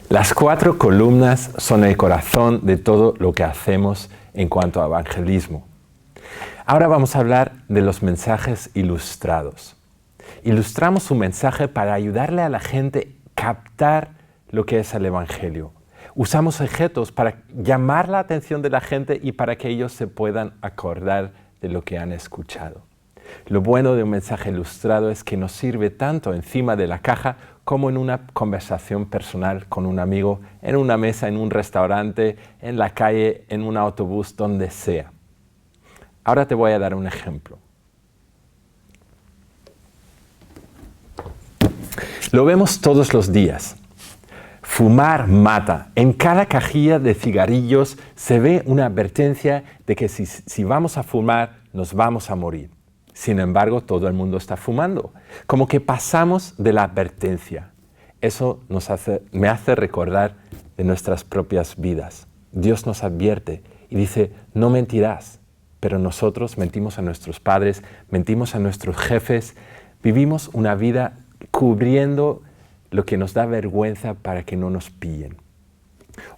Las 4 columnas son el corazón de todo lo que hacemos en cuanto a evangelismo. Ahora vamos a hablar de los mensajes ilustrados. Ilustramos un mensaje para ayudarle a la gente a captar lo que es el Evangelio. Usamos objetos para llamar la atención de la gente y para que ellos se puedan acordar de lo que han escuchado. Lo bueno de un mensaje ilustrado es que nos sirve tanto encima de la caja como en una conversación personal con un amigo, en una mesa, en un restaurante, en la calle, en un autobús, donde sea. Ahora te voy a dar un ejemplo. Lo vemos todos los días. Fumar mata. En cada cajilla de cigarrillos se ve una advertencia de que si vamos a fumar, nos vamos a morir. Sin embargo, todo el mundo está fumando. Como que pasamos de la advertencia. Eso me hace recordar de nuestras propias vidas. Dios nos advierte y dice, no mentirás. Pero nosotros mentimos a nuestros padres, mentimos a nuestros jefes, vivimos una vida cubriendo lo que nos da vergüenza para que no nos pillen.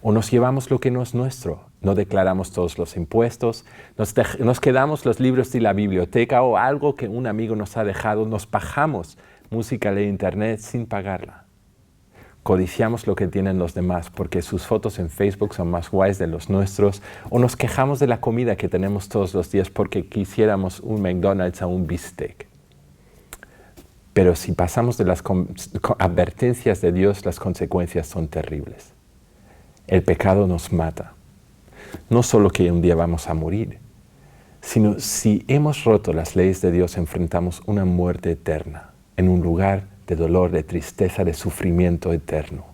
O nos llevamos lo que no es nuestro, no declaramos todos los impuestos, nos quedamos los libros de la biblioteca o algo que un amigo nos ha dejado, nos bajamos música de internet sin pagarla. Codiciamos lo que tienen los demás porque sus fotos en Facebook son más guays de los nuestros, o nos quejamos de la comida que tenemos todos los días porque quisiéramos un McDonald's o un bistec. Pero si pasamos de las advertencias de Dios, las consecuencias son terribles. El pecado nos mata. No solo que un día vamos a morir, sino si hemos roto las leyes de Dios, enfrentamos una muerte eterna, en un lugar de dolor, de tristeza, de sufrimiento eterno.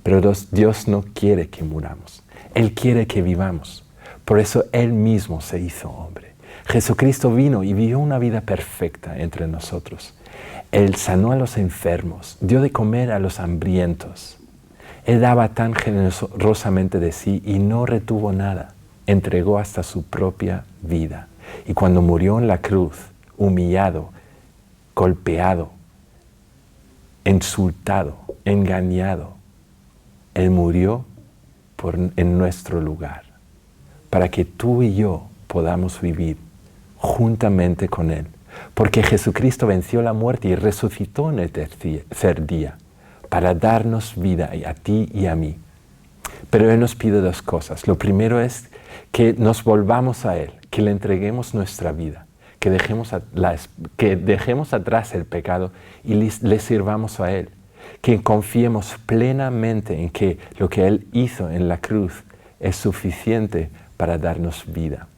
Pero Dios no quiere que muramos. Él quiere que vivamos. Por eso Él mismo se hizo hombre. Jesucristo vino y vivió una vida perfecta entre nosotros. Él sanó a los enfermos, dio de comer a los hambrientos. Él daba tan generosamente de sí y no retuvo nada. Entregó hasta su propia vida. Y cuando murió en la cruz, humillado, golpeado, insultado, engañado, Él murió en nuestro lugar, para que tú y yo podamos vivir juntamente con Él. Porque Jesucristo venció la muerte y resucitó en el tercer día para darnos vida a ti y a mí. Pero Él nos pide 2 cosas. Lo primero es que nos volvamos a Él, que le entreguemos nuestra vida, que dejemos atrás el pecado y le sirvamos a Él, que confiemos plenamente en que lo que Él hizo en la cruz es suficiente para darnos vida.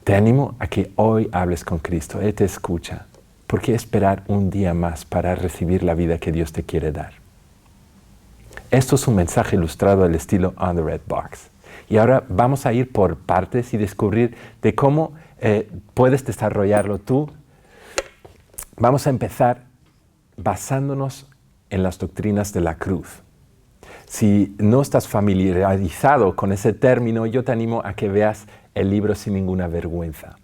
Te animo a que hoy hables con Cristo. Él te escucha. ¿Por qué esperar un día más para recibir la vida que Dios te quiere dar? Esto es un mensaje ilustrado al estilo On the Red Box. Y ahora vamos a ir por partes y descubrir de cómo puedes desarrollarlo tú. Vamos a empezar basándonos en las doctrinas de la cruz. Si no estás familiarizado con ese término, yo te animo a que veas el libro Sin Ninguna Vergüenza.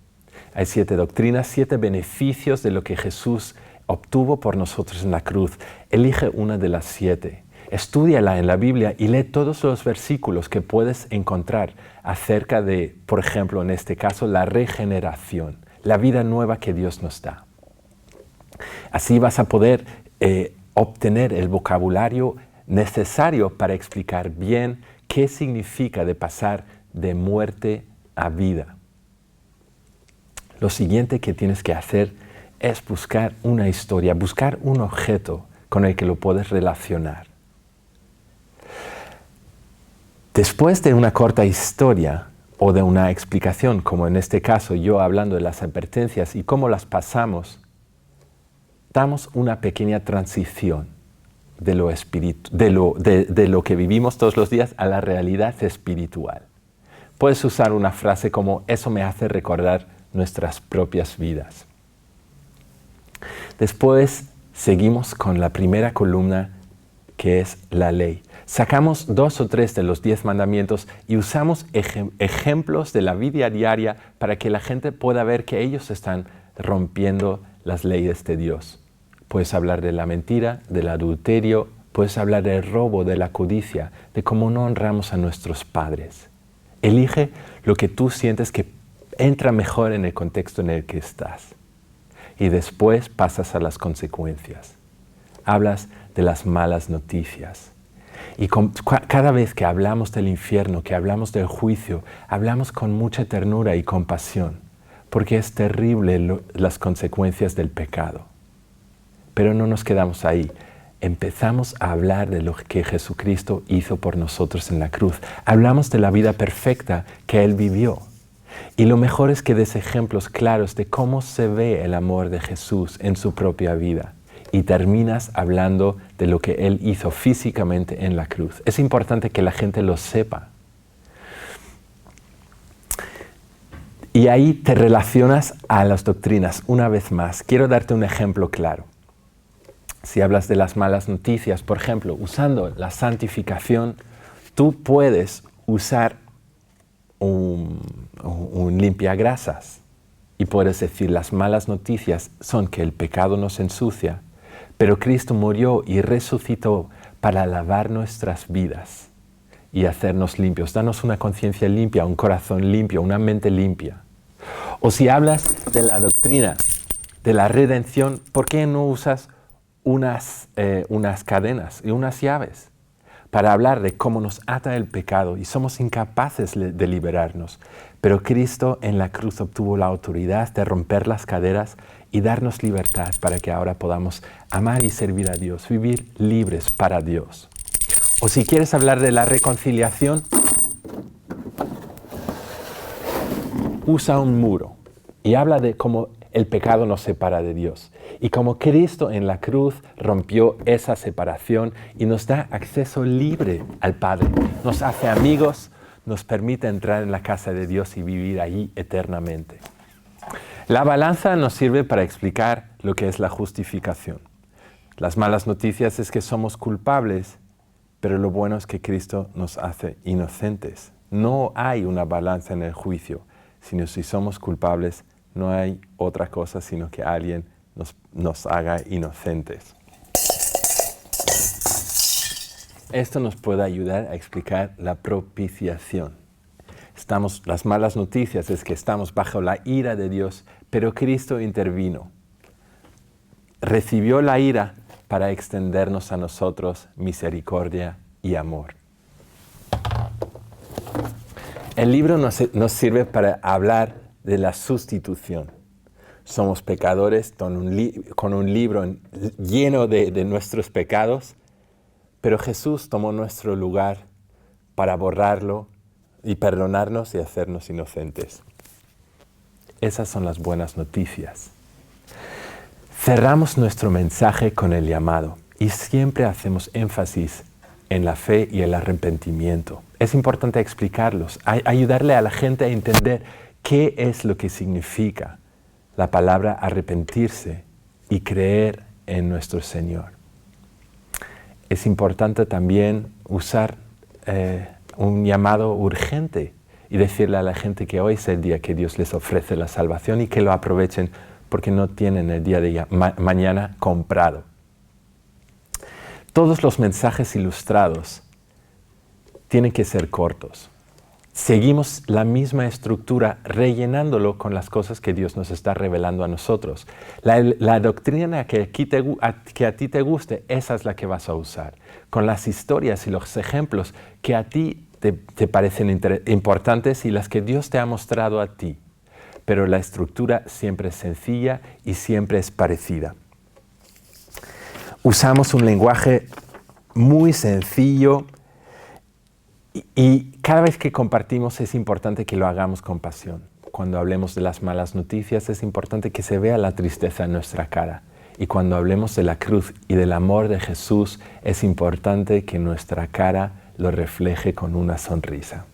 Hay 7 doctrinas, 7 beneficios de lo que Jesús obtuvo por nosotros en la cruz. Elige una de las 7. Estúdiala en la Biblia y lee todos los versículos que puedes encontrar acerca de, por ejemplo, en este caso, la regeneración, la vida nueva que Dios nos da. Así vas a poder obtener el vocabulario necesario para explicar bien qué significa de pasar de muerte a vida. Lo siguiente que tienes que hacer es buscar una historia, buscar un objeto con el que lo puedes relacionar. Después de una corta historia o de una explicación, como en este caso yo hablando de las advertencias y cómo las pasamos, damos una pequeña transición de lo que vivimos todos los días a la realidad espiritual. Puedes usar una frase como, eso me hace recordar nuestras propias vidas. Después seguimos con la primera columna, que es la ley. Sacamos 2 o 3 de los 10 mandamientos y usamos ejemplos de la vida diaria para que la gente pueda ver que ellos están rompiendo las leyes de Dios. Puedes hablar de la mentira, del adulterio, Puedes hablar del robo, de la codicia, de cómo no honramos a nuestros padres. Elige lo que tú sientes que entra mejor en el contexto en el que estás. Y después pasas a las consecuencias. Hablas de las malas noticias. Y cada vez que hablamos del infierno, que hablamos del juicio, hablamos con mucha ternura y compasión, porque es terrible las consecuencias del pecado. Pero no nos quedamos ahí. Empezamos a hablar de lo que Jesucristo hizo por nosotros en la cruz. Hablamos de la vida perfecta que Él vivió. Y lo mejor es que des ejemplos claros de cómo se ve el amor de Jesús en su propia vida. Y terminas hablando de lo que Él hizo físicamente en la cruz. Es importante que la gente lo sepa. Y ahí te relacionas a las doctrinas una vez más. Quiero darte un ejemplo claro. Si hablas de las malas noticias, por ejemplo, usando la santificación, tú puedes usar un limpiagrasas y puedes decir las malas noticias son que el pecado nos ensucia, pero Cristo murió y resucitó para lavar nuestras vidas y hacernos limpios, darnos una conciencia limpia, un corazón limpio, una mente limpia. O si hablas de la doctrina de la redención, ¿por qué no usas unas cadenas y unas llaves para hablar de cómo nos ata el pecado y somos incapaces de liberarnos? Pero Cristo en la cruz obtuvo la autoridad de romper las cadenas y darnos libertad para que ahora podamos amar y servir a Dios, vivir libres para Dios. O si quieres hablar de la reconciliación, usa un muro y habla de cómo el pecado nos separa de Dios. Y como Cristo en la cruz rompió esa separación y nos da acceso libre al Padre, nos hace amigos, nos permite entrar en la casa de Dios y vivir allí eternamente. La balanza nos sirve para explicar lo que es la justificación. Las malas noticias es que somos culpables, pero lo bueno es que Cristo nos hace inocentes. No hay una balanza en el juicio, sino si somos culpables, no hay otra cosa sino que alguien nos haga inocentes. Esto nos puede ayudar a explicar la propiciación. Las malas noticias es que estamos bajo la ira de Dios, pero Cristo intervino. Recibió la ira para extendernos a nosotros misericordia y amor. El libro nos sirve para hablar de la sustitución. Somos pecadores con un libro lleno de nuestros pecados, pero Jesús tomó nuestro lugar para borrarlo y perdonarnos y hacernos inocentes. Esas son las buenas noticias. Cerramos nuestro mensaje con el llamado y siempre hacemos énfasis en la fe y el arrepentimiento. Es importante explicarlos, ayudarle a la gente a entender qué es lo que significa la palabra arrepentirse y creer en nuestro Señor. Es importante también usar un llamado urgente y decirle a la gente que hoy es el día que Dios les ofrece la salvación y que lo aprovechen porque no tienen el día de mañana comprado. Todos los mensajes ilustrados tienen que ser cortos. Seguimos la misma estructura rellenándolo con las cosas que Dios nos está revelando a nosotros. La doctrina que a ti te guste, esa es la que vas a usar. Con las historias y los ejemplos que a ti te parecen importantes y las que Dios te ha mostrado a ti. Pero la estructura siempre es sencilla y siempre es parecida. Usamos un lenguaje muy sencillo y cada vez que compartimos es importante que lo hagamos con pasión. Cuando hablemos de las malas noticias es importante que se vea la tristeza en nuestra cara. Y cuando hablemos de la cruz y del amor de Jesús es importante que nuestra cara lo refleje con una sonrisa.